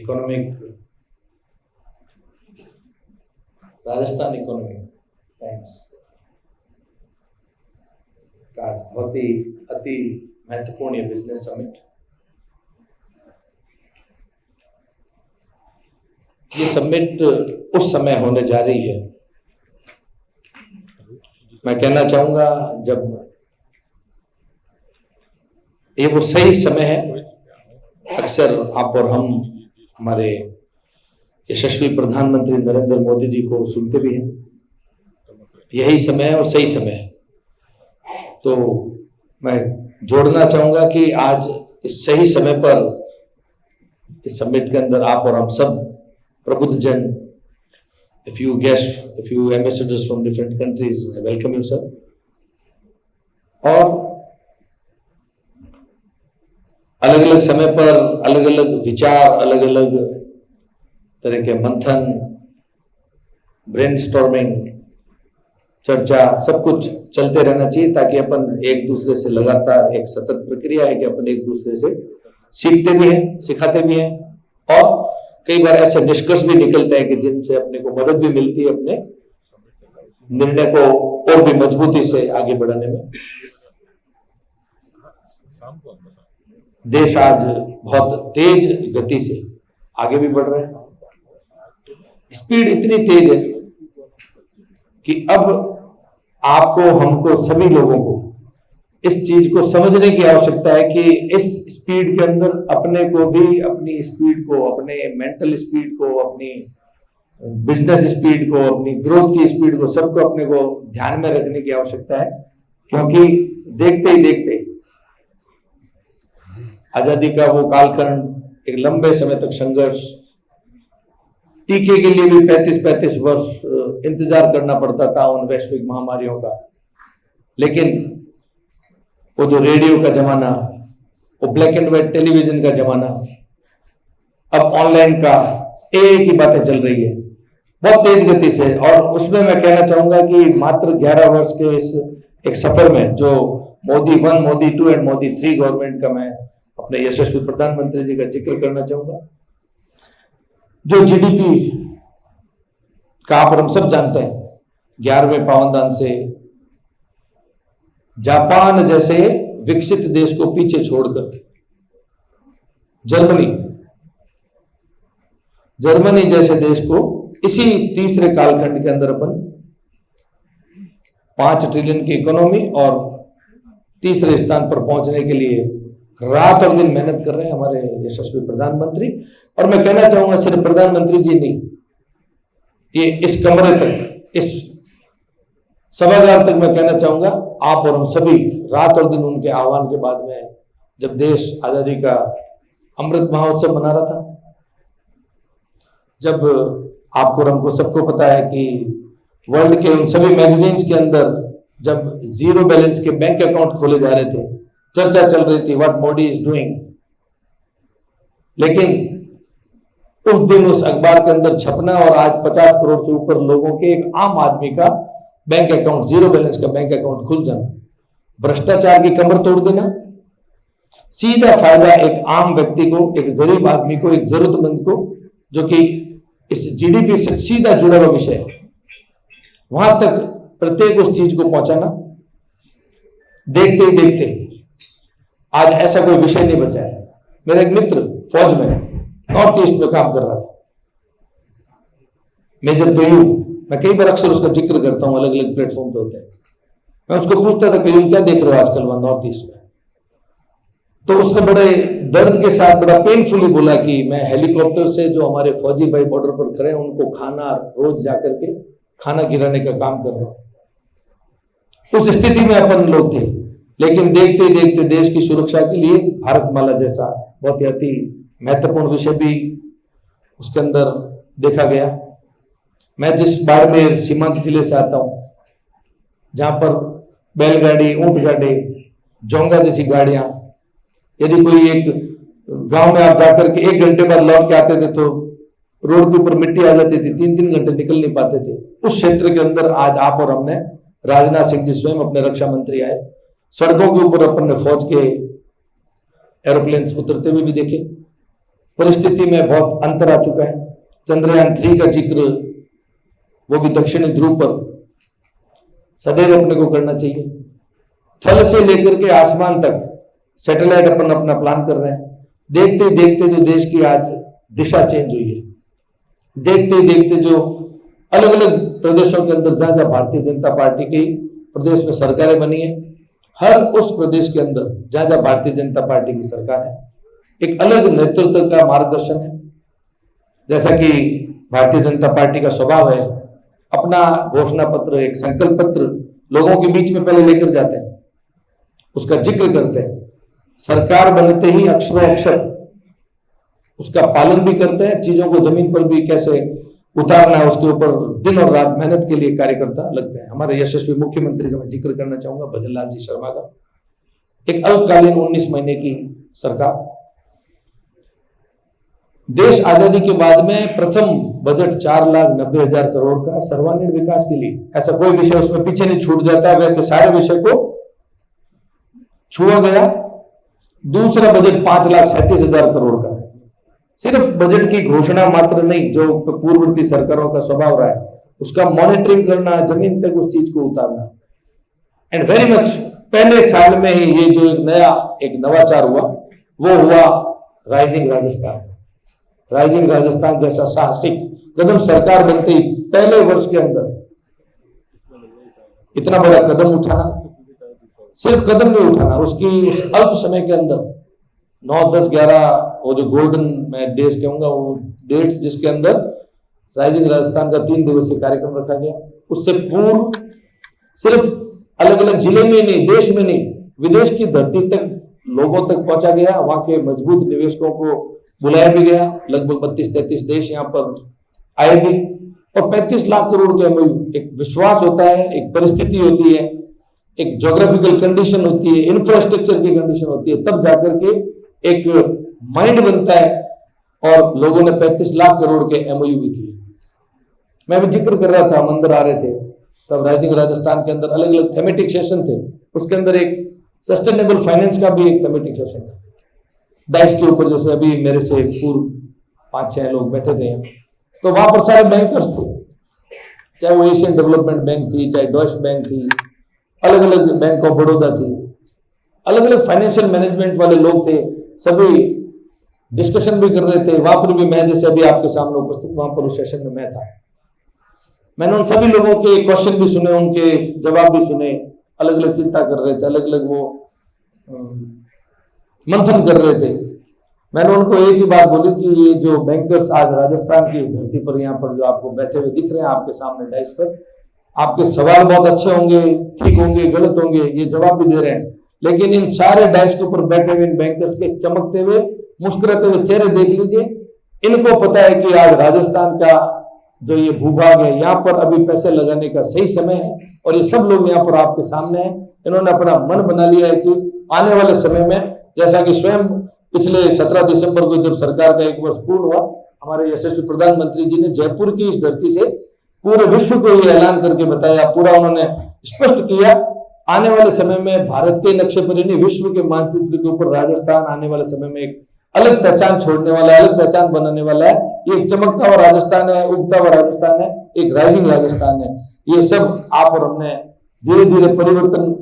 Economic Rajasthan economic times का बहुत ही अति महत्वपूर्ण ये बिजनेस समिट, ये समिट उस समय होने जा रही है, मैं कहना चाहूंगा जब ये वो सही समय है। अक्सर आप और हम हमारे यशस्वी प्रधानमंत्री नरेंद्र मोदी जी को सुनते भी हैं, यही समय है और सही समय है। तो मैं जोड़ना चाहूंगा कि आज इस सही समय पर इस समिट के अंदर आप और हम सब प्रबुद्ध जन, if you guests, if you ambassadors from different countries, I welcome you sir। और अलग अलग समय पर अलग अलग विचार, अलग अलग तरह के मंथन, ब्रेनस्टॉर्मिंग, चर्चा, सब कुछ चलते रहना चाहिए ताकि अपन एक दूसरे से लगातार एक सतत प्रक्रिया है कि अपन एक दूसरे से सीखते भी हैं, सिखाते भी हैं और कई बार ऐसे निष्कर्ष भी निकलते हैं कि जिनसे अपने को मदद भी मिलती है अपने निर्णय को और भी मजबूती से आगे बढ़ाने में। देश आज बहुत तेज गति से आगे भी बढ़ रहा है, स्पीड इतनी तेज है कि अब आपको, हमको, सभी लोगों को इस चीज को समझने की आवश्यकता है कि इस स्पीड के अंदर अपने को भी, अपनी स्पीड को, अपने मेंटल स्पीड को, अपनी बिजनेस स्पीड को, अपनी ग्रोथ की स्पीड को, सबको अपने को ध्यान में रखने की आवश्यकता है। क्योंकि देखते ही देखते आजादी का वो कालखंड, एक लंबे समय तक संघर्ष, टीके के लिए भी 35-35 वर्ष इंतजार करना पड़ता था उन वैश्विक महामारियों का। लेकिन वो जो रेडियो का जमाना, वो ब्लैक एंड व्हाइट टेलीविजन का जमाना, अब ऑनलाइन का, एक ही बातें चल रही है बहुत तेज गति से। और उसमें मैं कहना चाहूंगा कि मात्र 11 वर्ष के इस एक सफर में जो मोदी 1, मोदी 2 एंड मोदी 3 गवर्नमेंट का मैं अपने यशस्वी प्रधानमंत्री जी का जिक्र करना चाहूंगा। जो जीडीपी का आप और हम सब जानते हैं, 11वें पावनदान से जापान जैसे विकसित देश को पीछे छोड़कर जर्मनी जैसे देश को इसी तीसरे कालखंड के अंदर अपन 5 ट्रिलियन की इकोनॉमी और तीसरे स्थान पर पहुंचने के लिए रात और दिन मेहनत कर रहे हैं हमारे यशस्वी प्रधानमंत्री। और मैं कहना चाहूंगा सिर्फ प्रधानमंत्री जी नहीं, ये इस कमरे तक, इस सभागार तक मैं कहना चाहूंगा आप और हम सभी रात और दिन उनके आह्वान के बाद में, जब देश आजादी का अमृत महोत्सव मना रहा था, जब आपको और हमको सबको पता है कि वर्ल्ड के उन सभी मैगजीन्स के अंदर जब जीरो बैलेंस के बैंक अकाउंट खोले जा रहे थे, चर्चा चल रही थी व्हाट मोदी इज डूइंग। लेकिन उस दिन उस अखबार के अंदर छपना और आज 50 करोड़ से ऊपर लोगों के, एक आम आदमी का बैंक अकाउंट, जीरो बैलेंस का बैंक अकाउंट खुल जाना, भ्रष्टाचार की कमर तोड़ देना, सीधा फायदा एक आम व्यक्ति को, एक गरीब आदमी को, एक जरूरतमंद को, जो कि इस जीडीपी से सीधा जुड़ा हुआ विषय है, वहां तक प्रत्येक उस चीज को पहुंचाना। देखते ही देखते आज ऐसा कोई विषय नहीं बचा है। मेरा एक मित्र फौज में नॉर्थ ईस्ट में काम कर रहा था, मेजर कयूम, मैं कई बार अक्सर उसका जिक्र करता हूं, अलग अलग प्लेटफॉर्म पे होते हैं। मैं उसको पूछता था कयूम क्या देख रहे हो आजकल वहां नॉर्थ ईस्ट में, तो उसने बड़े दर्द के साथ, बड़ा पेनफुली बोला कि मैं हेलीकॉप्टर से जो हमारे फौजी भाई बॉर्डर पर खड़े हैं उनको खाना, रोज जाकर के खाना गिराने का काम कर रहा हूं। उस स्थिति में अपन लोग थे, लेकिन देखते देखते देश की सुरक्षा के लिए भारतमाला जैसा बहुत ही अति महत्वपूर्ण विषय भी उसके अंदर देखा गया। मैं जिस बाड़मेर सीमांत जिले से आता हूं, जहां पर बैलगाड़ी, ऊंट गाड़ी, जोंगा जैसी गाड़ियां, यदि कोई एक गांव में आप जाकर के 1 घंटे बाद लौट के आते थे तो रोड के ऊपर मिट्टी आ जाती थी, 3-3 घंटे निकल नहीं पाते थे। उस क्षेत्र के अंदर आज आप और हमने, राजनाथ सिंह जी स्वयं अपने रक्षा मंत्री आए, सड़कों के ऊपर अपन ने फौज के एरोप्लेन उतरते हुए भी देखे, परिस्थिति में बहुत अंतर आ चुका है। चंद्रयान 3 का जिक्र, वो भी दक्षिणी ध्रुव पर, सदैव अपने को करना चाहिए। थल से लेकर के आसमान तक सैटेलाइट अपन अपना प्लान कर रहे हैं। देखते देखते जो देश की आज दिशा चेंज हुई है, देखते देखते जो अलग अलग प्रदेशों के अंदर जहां जहां भारतीय जनता पार्टी की प्रदेश में सरकारें बनी है, हर उस प्रदेश के अंदर जहां जहां भारतीय जनता पार्टी की सरकार है, एक अलग नेतृत्व का मार्गदर्शन है। जैसा कि भारतीय जनता पार्टी का स्वभाव है, अपना घोषणा पत्र, एक संकल्प पत्र लोगों के बीच में पहले लेकर जाते हैं, उसका जिक्र करते हैं, सरकार बनते ही अक्षरों अक्षर उसका पालन भी करते हैं, चीजों को जमीन पर भी कैसे उतारना है उसके ऊपर दिन और रात मेहनत के लिए कार्यकर्ता लगते हैं। हमारे यशस्वी मुख्यमंत्री का मैं जिक्र करना चाहूंगा, भजनलाल जी शर्मा का, एक अल्पकालीन 19 महीने की सरकार, देश आजादी के बाद में प्रथम बजट 4,90,000 करोड़ का सर्वांगीण विकास के लिए, ऐसा कोई विषय उसमें पीछे नहीं छूट जाता, वैसे सारे विषय को छुआ गया। दूसरा बजट 5,37,000 करोड़ का, सिर्फ बजट की घोषणा मात्र नहीं, जो पूर्ववर्ती सरकारों का स्वभाव रहा है, उसका मॉनिटरिंग करना, जमीन तक उस चीज को उतारना। एंड वेरी मच पहले साल में ही ये जो एक नवाचार हुआ, वो हुआ राइजिंग राजस्थान। राइजिंग राजस्थान जैसा साहसिक कदम सरकार बनते ही पहले वर्ष के अंदर इतना बड़ा कदम उठाना, सिर्फ कदम नहीं उठाना, उसकी उस अल्प समय के अंदर 9, 10, 11 वो जो गोल्डन मैं डेज कहूंगा, वो डेट्स जिसके अंदर राइजिंग राजस्थान का 3 दिवसीय कार्यक्रम रखा गया, उससे पूर्व सिर्फ अलग अलग जिले में नहीं, देश में नहीं, विदेश की धरती तक लोगों तक पहुंचा गया। वहां के मजबूत निवेशकों को बुलाया भी गया, लगभग 32-33 देश यहाँ पर आए भी, और 35 लाख करोड़ के MOU। एक विश्वास होता है, एक परिस्थिति होती है, एक ज्योग्राफिकल कंडीशन होती है, इंफ्रास्ट्रक्चर की कंडीशन होती है, तब जाकर के एक माइंड बनता है। और लोगों ने 35 लाख करोड़ के MOU भी किए। मैं भी जिक्र कर रहा था, मंदिर आ रहे थे तब, राइजिंग राजस्थान के अंदर अलग अलग थेमेटिक सेशन थे, उसके अंदर एक सस्टेनेबल फाइनेंस का भी एक थेमेटिक सेशन था, डाइस के ऊपर। जैसे अभी मेरे से पूर्व 5-6 लोग बैठे थे यहाँ, तो वहां पर सारे बैंकर्स थे, चाहे वो एशियन डेवलपमेंट बैंक थी, चाहे डॉइश बैंक थी, अलग अलग बैंक ऑफ बड़ौदा थी, अलग अलग फाइनेंशियल मैनेजमेंट वाले लोग थे, सभी डिस्कशन भी कर रहे थे। वहां पर भी मैं, जैसे अभी आपके सामने उपस्थित, वहां पर उस सेशन में मैं था। मैंने उन सभी लोगों के क्वेश्चन भी सुने, उनके जवाब भी सुने, अलग अलग चिंता कर रहे थे, अलग अलग वो मंथन कर रहे थे। मैंने उनको एक ही बात बोली कि ये जो बैंकर्स आज राजस्थान की इस धरती पर, यहाँ पर जो आपको बैठे हुए दिख रहे हैं आपके सामने डाइस पर, आपके सवाल बहुत अच्छे होंगे, ठीक होंगे, गलत होंगे, ये जवाब भी दे रहे हैं, लेकिन इन सारे डाइस के ऊपर बैठे हुए इन बैंकर्स के चमकते हुए, मुस्कुराते हुए चेहरे देख लीजिए। इनको पता है कि आज राजस्थान का जो ये भूभाग है, यहाँ पर अभी पैसे लगाने का सही समय है, और ये सब लोग यहाँ पर आपके सामने हैं। इन्होंने अपना मन बना लिया है कि आने वाले समय में, जैसा कि स्वयं पिछले 17 दिसंबर को जब सरकार का 1 वर्ष पूर्ण हुआ, हमारे यशस्वी प्रधानमंत्री जी ने जयपुर की इस धरती से पूरे विश्व को ये ऐलान करके बताया, पूरा उन्होंने स्पष्ट किया, आने वाले समय में भारत के नक्शे पर नहीं, विश्व के मानचित्र के ऊपर राजस्थान आने वाले समय में एक अलग पहचान छोड़ने वाला है, अलग पहचान बनाने वाला है। ये एक चमकता हुआ राजस्थान है, उगता हुआ राजस्थान है, एक राइजिंग राजस्थान है। ये सब आप और हमने धीरे धीरे परिवर्तन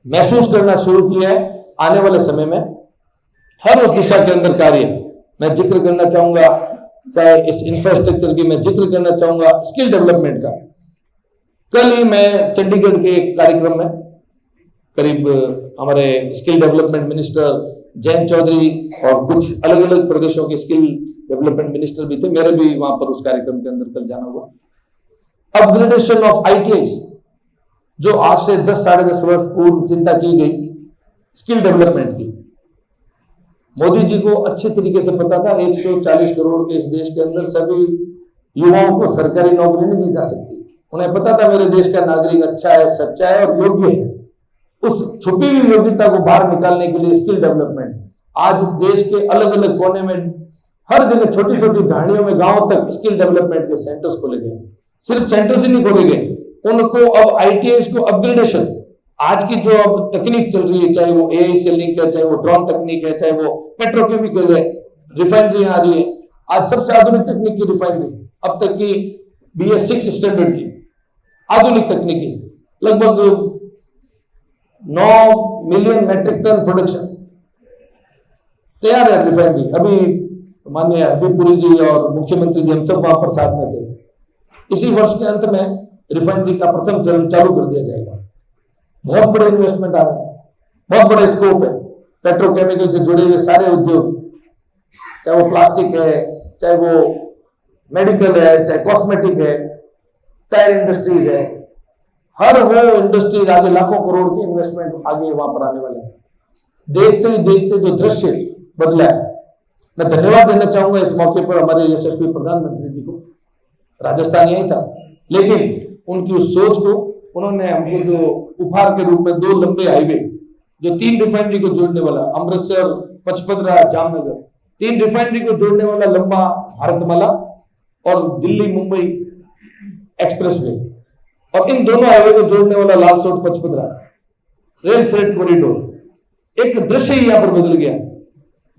महसूस करना शुरू किया है। आने वाले समय में हर उस दिशा के अंदर कार्य मैं जिक्र करना चाहूंगा, चाहे इस इंफ्रास्ट्रक्चर की मैं जिक्र करना चाहूंगा, स्किल डेवलपमेंट का। कल ही मैं चंडीगढ़ के एक कार्यक्रम में, करीब हमारे skill development minister Jayant Chaudhary और कुछ अलग अलग प्रदेशों के स्किल डेवलपमेंट मिनिस्टर भी थे, मेरे भी वहां पर उस कार्यक्रम के अंदर कल जाना हुआ। अपग्रेडेशन ऑफ ITI, जो आज से 10-10.5 वर्ष पूर्व चिंता की गई स्किल डेवलपमेंट की, मोदी जी को अच्छे तरीके से पता था 140 करोड़ के इस देश के अंदर सभी युवाओं को सरकारी नौकरी नहीं दी जा सकती। उन्हें पता था मेरे देश का नागरिक अच्छा है, सच्चा है और योग्य है। उस छुपी हुई योग्यता को बाहर निकालने के लिए स्किल डेवलपमेंट, आज देश के अलग अलग कोने में, हर जगह, छोटी छोटी ढाणियों में, गांव तक स्किल डेवलपमेंट के सेंटर्स खोले गए। सिर्फ सेंटर्स ही नहीं खोले गए, उनको अब ITI को अपग्रेडेशन, आज की जो अब तकनीक चल रही है, चाहे वो AI से लिंक है, चाहे वो ड्रोन तकनीक है, चाहे वो पेट्रोकेमिकल है, रिफाइनरी आ रही है, आज सबसे आधुनिक तकनीक की रिफाइनरी, अब तक की BS6 स्टैंडर्ड की आधुनिक तकनीकी, लगभग 9 मिलियन मेट्रिक टन प्रोडक्शन तैयार है रिफाइनरी। अभी माननीय हरदीप पुरी जी और मुख्यमंत्री जी हम सब वहां पर साथ में थे। इसी वर्ष के अंत में रिफाइनरी का प्रथम चरण चालू कर दिया जाएगा। बहुत बड़े इन्वेस्टमेंट आ रहे हैं, बहुत बड़ा स्कोप है। पेट्रोकेमिकल से जुड़े हुए सारे उद्योग, चाहे वो प्लास्टिक है, चाहे वो मेडिकल है, चाहे कॉस्मेटिक है, टायर इंडस्ट्रीज है, हर वो इंडस्ट्रीज आगे लाखों करोड़ के इन्वेस्टमेंट आगे वहां पर आने वाले हैं। देखते ही देखते जो दृश्य बदला है, मैं धन्यवाद देना चाहूंगा इस मौके पर हमारे यशस्वी प्रधानमंत्री जी को। राजस्थान यही था, लेकिन उनकी उस सोच को उन्होंने हमको जो उपहार के रूप में 2 लंबे हाईवे, जो 3 रिफाइनरी को जोड़ने वाला, अमृतसर, पचपदरा, जामनगर, 3 रिफाइनरी को जोड़ने वाला लंबा भारतमाला और दिल्ली मुंबई एक्सप्रेसवे, और इन दोनों हाईवे को जोड़ने वाला Lalsot Pachpadra rail freight corridor, एक दृश्य ही यहां पर बदल गया।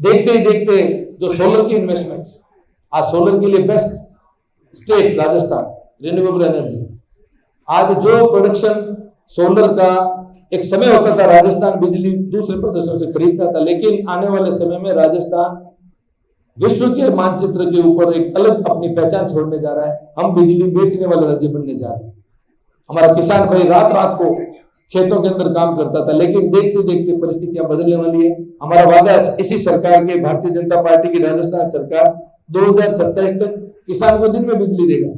देखते ही देखते जो सोलर की इन्वेस्टमेंट्स, आज सोलर के लिए best state Rajasthan, renewable energy. आज जो प्रोडक्शन सोलर का एक समय होता था, राजस्थान बिजली दूसरे प्रदेशों से खरीदता था, लेकिन आने वाले समय में राजस्थान विश्व के मानचित्र के ऊपर एक अलग अपनी पहचान छोड़ने जा रहा है। हम बिजली बेचने वाला राज्य बनने जा रहे हैं। हमारा किसान भाई रात रात को खेतों के अंदर काम करता था, लेकिन देखते देखते परिस्थितियां बदलने वाली है। हमारा वादा इसी सरकार के, भारतीय जनता पार्टी की राजस्थान सरकार 2027 तक किसान को दिन में बिजली देगा।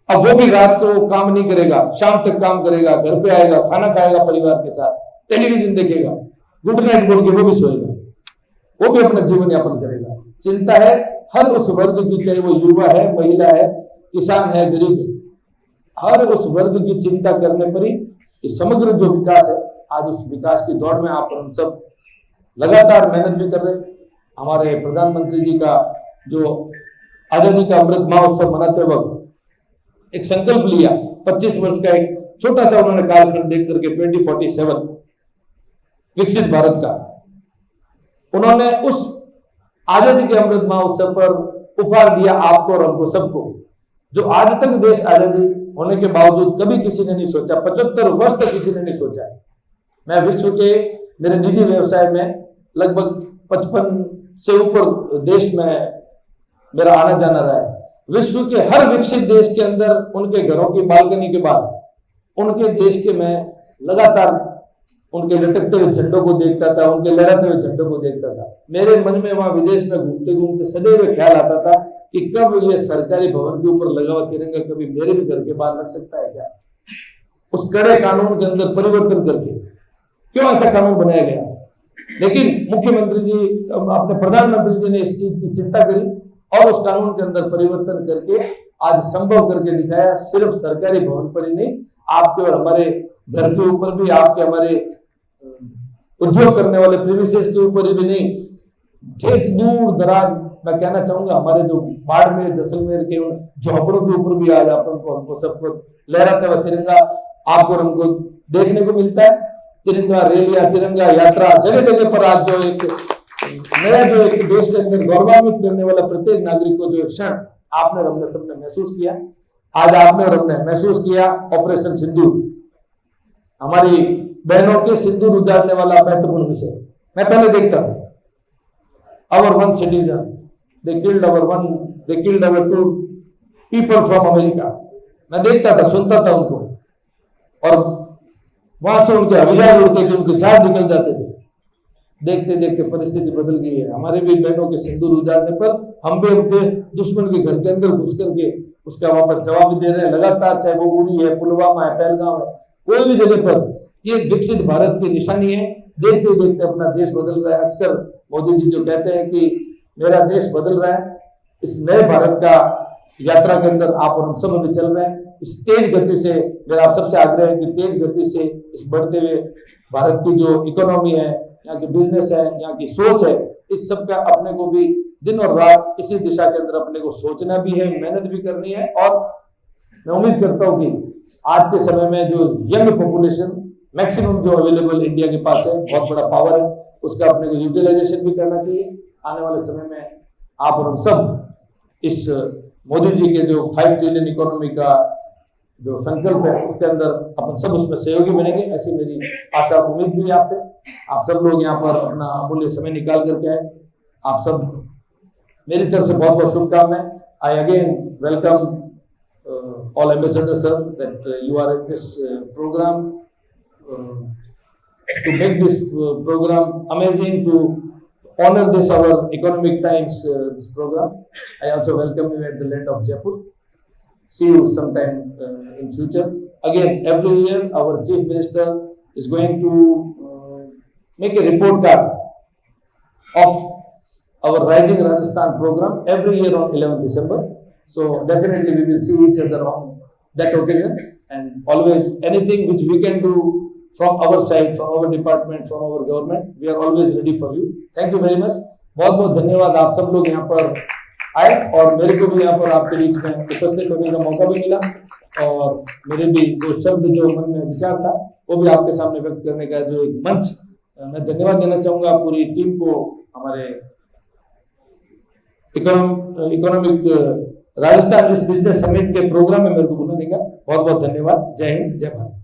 अब वो भी रात को काम नहीं करेगा, शाम तक काम करेगा, घर पे आएगा, खाना खाएगा परिवार के साथ, टेलीविजन देखेगा, गुड नाइट बोल के वो भी सोएगा, वो भी अपना जीवन यापन करेगा। चिंता है हर उस वर्ग की, चाहे वो युवा है, महिला है, किसान है, गरीब है, हर उस वर्ग की चिंता करने पर ही समग्र जो विकास है, आज उस विकास की दौड़ में आप हम सब लगातार मेहनत भी कर रहे हैं। हमारे प्रधानमंत्री जी का जो आजादी का अमृत महोत्सव मनाते वक्त एक संकल्प लिया, 25 वर्ष का एक छोटा सा उन्होंने कालखंड देख करके 2047 विकसित भारत का, उन्होंने उस आजादी के अमृत महोत्सव पर उपहार दिया आपको और हमको सबको, जो आज तक देश आजादी होने के बावजूद कभी किसी ने नहीं सोचा, 75 वर्ष तक किसी ने नहीं सोचा। मैं विश्व के मेरे निजी व्यवसाय में लगभग 55 से ऊपर देश में मेरा आना जाना रहा है। विश्व के हर विकसित देश के अंदर उनके घरों की बालकनी के बाद उनके देश के मैं लगातार उनके लटकते हुए झंडों को देखता था, उनके लहराते हुए झंडों को देखता था। मेरे मन में वहां विदेश में घूमते घूमते सदैव ख्याल आता था कि कब ये सरकारी भवन के ऊपर लगा हुआ तिरंगा कभी मेरे भी घर के बाहर लग सकता है क्या? उस कड़े कानून के अंदर परिवर्तन करके क्यों ऐसा कानून बनाया गया? लेकिन मुख्यमंत्री जी, अपने प्रधानमंत्री जी ने इस चीज की चिंता करी और उस कानून के अंदर परिवर्तन करके आज संभव करके दिखाया। सिर्फ सरकारी भवन पर ही नहीं, आपके और हमारे घर के ऊपर भी, आपके हमारे उद्योग करने वाले प्रीमिसेस के ऊपर भी नहीं, ठेठ दूर दराज मैं कहना चाहूंगा हमारे जो बाड़मेर, जैसलमेर के उन झोपड़ों के ऊपर भी आज हमको सबको लहराता हुआ तिरंगा आपको हमको देखने को मिलता है। तिरंगा रैली या तिरंगा यात्रा जगह जगह पर आज जो एक नया जो एक देश के अंदर गौरवान्वित करने वाला प्रत्येक नागरिक को जो एक क्षण आपने और हमने सबने महसूस किया, आज आपने और हमने महसूस किया ऑपरेशन सिंदूर, हमारी बहनों के सिंदूर उजाड़ने वाला महत्वपूर्ण विषय। मैं पहले देखता था our one citizen, they killed our 2 people from America। मैं देखता था, सुनता था उनको, और वहां से उनके हवियार उड़ते थे, उनके झाड़ निकल जाते थे। देखते देखते परिस्थिति बदल गई है। हमारे भी बहनों के सिंदूर उजाड़ने पर हम भी अपने दुश्मन के घर के अंदर घुस करके उसका वापस जवाब दे रहे हैं लगातार, चाहे वो उरी है, पुलवामा है, पहलगाम है, कोई भी जगह पर। ये विकसित भारत की निशानी है। देखते देखते अपना देश बदल रहा है। अक्सर मोदी जी जो कहते हैं कि मेरा देश बदल रहा है, इस नए भारत का यात्रा के अंदर आप और हम सब अभी चल रहे हैं। इस तेज गति से मेरा आप सबसे आग्रह है कि तेज गति से इस बढ़ते हुए भारत की जो इकोनॉमी है, यहाँ की बिजनेस है, यहाँ की सोच है, इस सब का अपने को भी दिन और रात इसी दिशा के अंदर अपने को सोचना भी है, मेहनत भी करनी है। और मैं उम्मीद करता हूँ कि आज के समय में जो यंग पॉपुलेशन मैक्सिमम जो अवेलेबल इंडिया के पास है, बहुत बड़ा पावर है, उसका अपने को यूटिलाइजेशन भी करना चाहिए। आने वाले समय में आप और हम सब इस मोदी जी के जो 5 ट्रिलियन इकोनॉमी का जो संकल्प है उसके अंदर अपन सब उसमें सहयोगी बनेंगे, ऐसी मेरी आशा उम्मीद भी है आपसे। आप सब लोग यहाँ पर अपना अमूल्य समय निकाल करके आए, आप सब मेरी तरफ से बहुत बहुत शुभकामनाएं। I again welcome all ambassadors sir that you are in this program to make this program amazing, to honor this our economic times this program. I also welcome you at the land of Jaipur. See you sometime in future. Again, every year our chief minister is going to make a report card of our Rising Rajasthan program every year on 11th December. So definitely we will see each other on that occasion, and always anything which we can do from our side, from our department, from our government, we are always ready for you. Thank you very much. बहुत बहुत धन्यवाद, आप सब लोग यहाँ पर आए और मेरे को भी यहाँ पर आपके बीच में उपस्थित होने का मौका भी मिला, और मेरे भी जो शब्द जो मन में विचार था वो भी आपके सामने व्यक्त करने का जो एक मंच, मैं धन्यवाद देना चाहूँगा पूरी टीम को, हमारे इकोनॉमिक राजस्थान बिजनेस समिट के प्रोग्राम में मेरे को बुलाने का। बहुत बहुत धन्यवाद। जय हिंद, जय भारत।